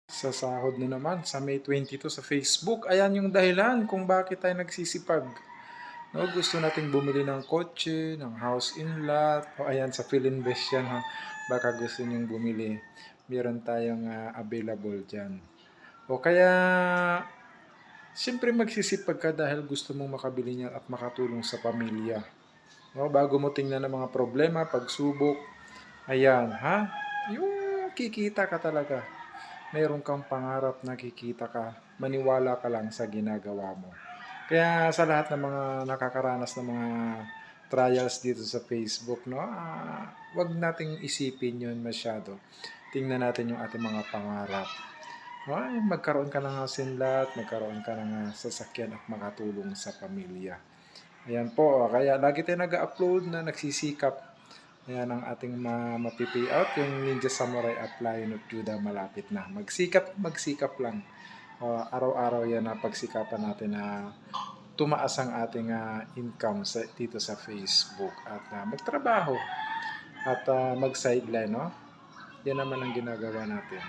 Sa sahod na naman sa May 22 sa Facebook. Ayan yung dahilan kung bakit tayo nagsisipag. No, gusto nating bumili ng kotse, ng house in lot. O ayan, sa Philinvest yan ha. Baka gusto nyong bumili. Meron tayong available dyan. O kaya, siyempre magsisipag ka dahil gusto mong makabili niyan at makatulong sa pamilya. No, bago mo tingnan ng mga problema, pagsubok, ayan, ha? Yung kikita ka talaga. Mayroon kang pangarap na kikita ka, maniwala ka lang sa ginagawa mo. Kaya sa lahat ng mga nakakaranas ng mga trials dito sa Facebook, no, wag nating isipin yun masyado. Tingnan natin yung ating mga pangarap. Ay, magkaroon ka ng asinlat, magkaroon ka ng sasakyan at makatulong sa pamilya. Ayan po, kaya lagi tayo nag-upload na nagsisikap. Ayan ang ating mapipay out, yung Ninja Samurai at Lion of Judah malapit na. Magsikap lang. Araw-araw yan na pagsikapan natin na tumaas ang ating income dito sa Facebook at magtrabaho at mag-sideline, no? Yan naman ang ginagawa natin.